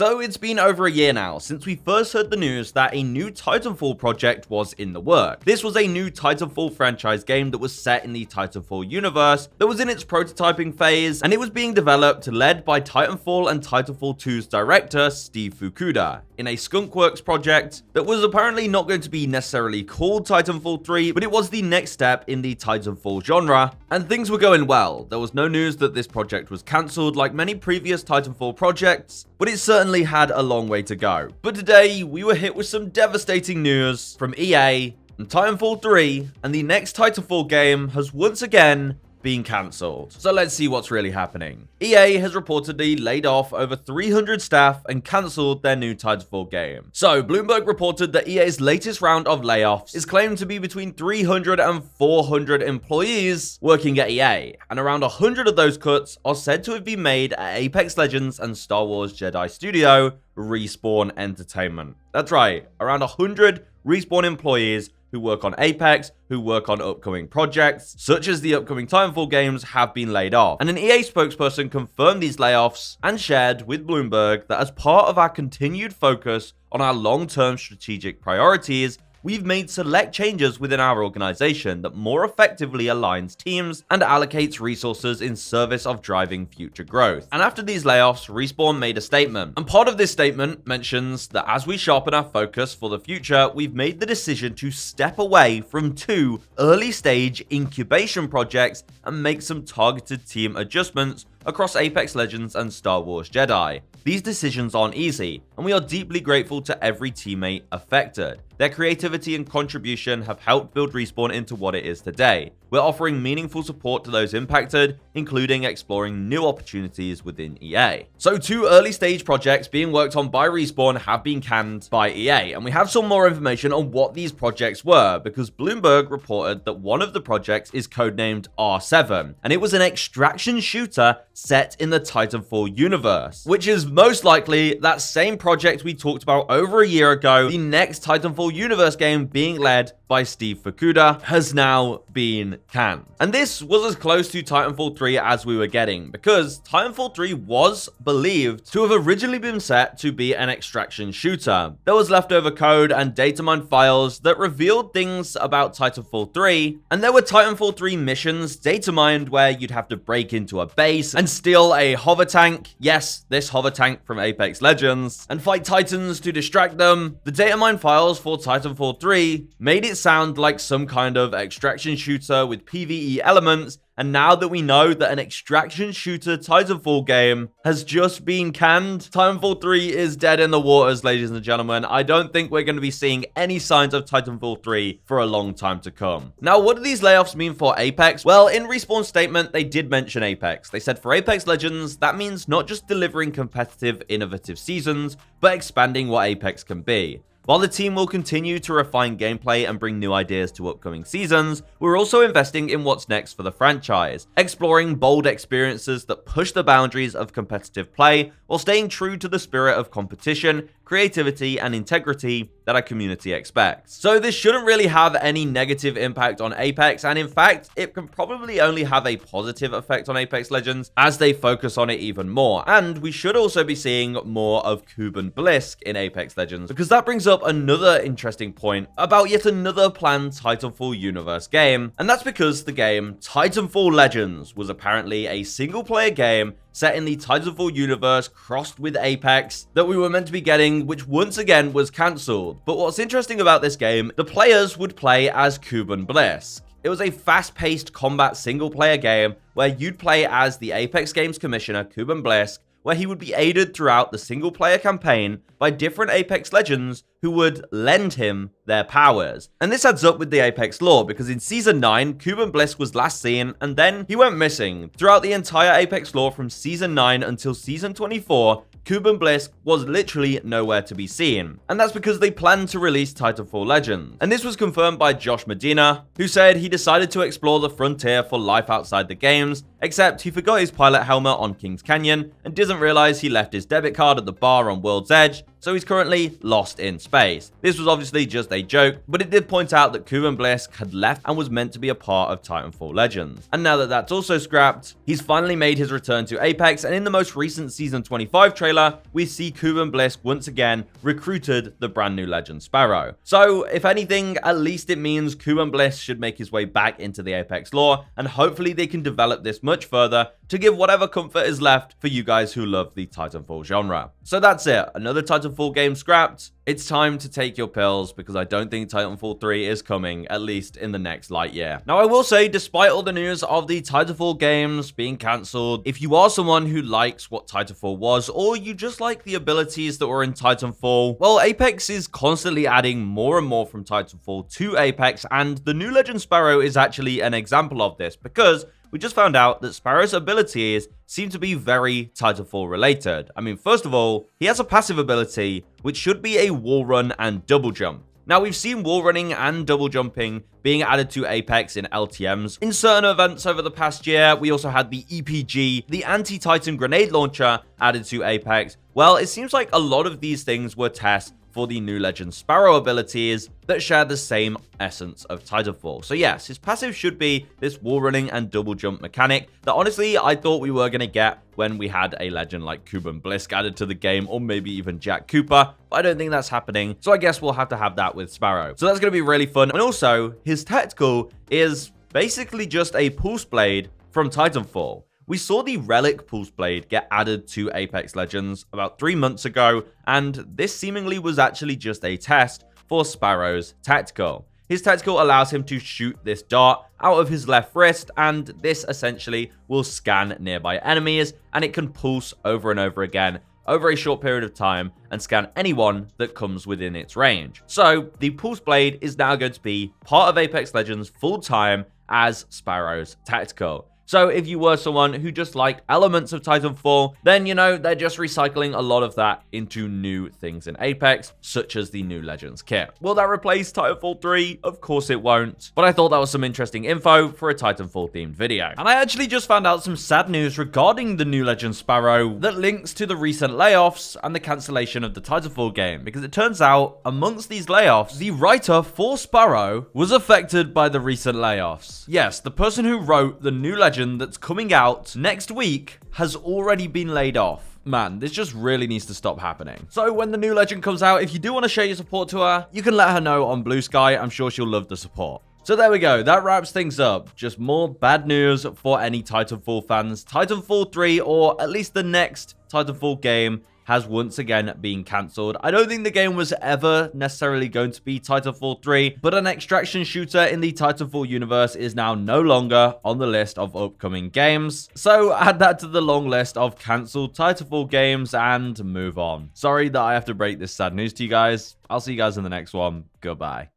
So it's been over a year now since we first heard the news that a new Titanfall project was in the work. This was a new Titanfall franchise game that was set in the Titanfall universe that was in its prototyping phase, and it was being developed, led by Titanfall and Titanfall 2's director, Steve Fukuda, in a Skunkworks project that was apparently not going to be necessarily called Titanfall 3, but it was the next step in the Titanfall genre, and things were going well. There was no news that this project was cancelled like many previous Titanfall projects, but it certainly had a long way to go. But today, we were hit with some devastating news from EA, and Titanfall 3, and the next Titanfall game has once again been cancelled. So let's see what's really happening. EA has reportedly laid off over 300 staff and cancelled their new Titanfall game. So Bloomberg reported that EA's latest round of layoffs is claimed to be between 300 and 400 employees working at EA, and around 100 of those cuts are said to have been made at Apex Legends and Star Wars Jedi studio Respawn Entertainment. That's right, around 100 Respawn employees who work on Apex, who work on upcoming projects, such as the upcoming Titanfall games, have been laid off. And an EA spokesperson confirmed these layoffs and shared with Bloomberg that as part of our continued focus on our long-term strategic priorities, we've made select changes within our organization that more effectively aligns teams and allocates resources in service of driving future growth. And after these layoffs, Respawn made a statement. And part of this statement mentions that as we sharpen our focus for the future, we've made the decision to step away from 2 early-stage incubation projects and make some targeted team adjustments across Apex Legends and Star Wars Jedi. These decisions aren't easy, and we are deeply grateful to every teammate affected. Their creativity and contribution have helped build Respawn into what it is today. We're offering meaningful support to those impacted, including exploring new opportunities within EA. So 2 early stage projects being worked on by Respawn have been canned by EA, and we have some more information on what these projects were, because Bloomberg reported that one of the projects is codenamed R7, and it was an extraction shooter set in the Titanfall universe, which is most likely that same project we talked about over a year ago. The next Titanfall universe game, being led by Steve Fukuda, has now been canned. And this was as close to Titanfall 3 as we were getting, because Titanfall 3 was believed to have originally been set to be an extraction shooter. There was leftover code and data mine files that revealed things about Titanfall 3, and there were Titanfall 3 missions data mined where you'd have to break into a base and steal a hover tank, yes, this hover tank from Apex Legends, and fight titans to distract them. The data mine files for Titanfall 3 made it sound like some kind of extraction shooter with PvE elements, and now that we know that an extraction shooter Titanfall game has just been canned, Titanfall 3 is dead in the waters, ladies and gentlemen. I don't think we're going to be seeing any signs of Titanfall 3 for a long time to come. Now, what do these layoffs mean for Apex? Well, in Respawn's statement, they did mention Apex. They said for Apex Legends, that means not just delivering competitive, innovative seasons, but expanding what Apex can be. While the team will continue to refine gameplay and bring new ideas to upcoming seasons, we're also investing in what's next for the franchise, exploring bold experiences that push the boundaries of competitive play while staying true to the spirit of competition, creativity, and integrity that our community expects. So this shouldn't really have any negative impact on Apex, and in fact, it can probably only have a positive effect on Apex Legends as they focus on it even more. And we should also be seeing more of Kuban Blisk in Apex Legends, because that brings up another interesting point about yet another planned Titanfall universe game, and that's because the game Titanfall Legends was apparently a single-player game set in the Titanfall universe crossed with Apex that we were meant to be getting, which once again was cancelled. But what's interesting about this game, the players would play as Kuban Blisk. It was a fast-paced combat single-player game where you'd play as the Apex Games commissioner, Kuban Blisk, where he would be aided throughout the single-player campaign by different Apex Legends who would lend him their powers. And this adds up with the Apex lore, because in Season 9, Kuban Blisk was last seen, and then he went missing. Throughout the entire Apex lore from Season 9 until Season 24, Kuban Blisk was literally nowhere to be seen. And that's because they planned to release Titanfall Legends. And this was confirmed by Josh Medina, who said he decided to explore the frontier for life outside the games, except he forgot his pilot helmet on King's Canyon and doesn't realize he left his debit card at the bar on World's Edge, so he's currently lost in space. This was obviously just a joke, but it did point out that Kuban Blisk had left and was meant to be a part of Titanfall Legends. And now that that's also scrapped, he's finally made his return to Apex, and in the most recent Season 25 trailer, we see Kuban Blisk once again recruited the brand new Legend Sparrow. So, if anything, at least it means Kuban Blisk should make his way back into the Apex lore, and hopefully they can develop this much further to give whatever comfort is left for you guys who love the Titanfall genre. So that's it, another Titanfall game scrapped. It's time to take your pills because I don't think Titanfall 3 is coming, at least in the next light year. Now, I will say, despite all the news of the Titanfall games being cancelled, if you are someone who likes what Titanfall was, or you just like the abilities that were in Titanfall, well, Apex is constantly adding more and more from Titanfall to Apex, and the new Legend Sparrow is actually an example of this, because we just found out that Sparrow's abilities seem to be very Titanfall related. I mean, first of all, he has a passive ability, which should be a wall run and double jump. Now, we've seen wall running and double jumping being added to Apex in LTMs. In certain events over the past year, we also had the EPG, the anti-Titan grenade launcher, added to Apex. Well, it seems like a lot of these things were tests for the new Legend Sparrow abilities that share the same essence of Titanfall. So yes, his passive should be this wall running and double jump mechanic that honestly I thought we were going to get when we had a legend like Kuban Blisk added to the game, or maybe even Jack Cooper, but I don't think that's happening, so I guess we'll have to have that with Sparrow. So that's going to be really fun, and also his tactical is basically just a pulse blade from Titanfall. We saw the Relic Pulse Blade get added to Apex Legends about 3 months ago, and this seemingly was actually just a test for Sparrow's tactical. His tactical allows him to shoot this dart out of his left wrist, and this essentially will scan nearby enemies, and it can pulse over and over again over a short period of time and scan anyone that comes within its range. So the Pulse Blade is now going to be part of Apex Legends full-time as Sparrow's tactical. So if you were someone who just liked elements of Titanfall, then, you know, they're just recycling a lot of that into new things in Apex, such as the new Legends kit. Will that replace Titanfall 3? Of course it won't. But I thought that was some interesting info for a Titanfall-themed video. And I actually just found out some sad news regarding the new Legend Sparrow that links to the recent layoffs and the cancellation of the Titanfall game. Because it turns out, amongst these layoffs, the writer for Sparrow was affected by the recent layoffs. Yes, the person who wrote the new Legend that's coming out next week has already been laid off. Man, this just really needs to stop happening. So when the new Legend comes out, if you do want to show your support to her, you can let her know on Blue Sky. I'm sure she'll love the support. So there we go, that wraps things up. Just more bad news for any Titanfall fans. Titanfall 3, or at least the next Titanfall game, has once again been cancelled. I don't think the game was ever necessarily going to be Titanfall 3, but an extraction shooter in the Titanfall universe is now no longer on the list of upcoming games. So add that to the long list of cancelled Titanfall games and move on. Sorry that I have to break this sad news to you guys. I'll see you guys in the next one. Goodbye.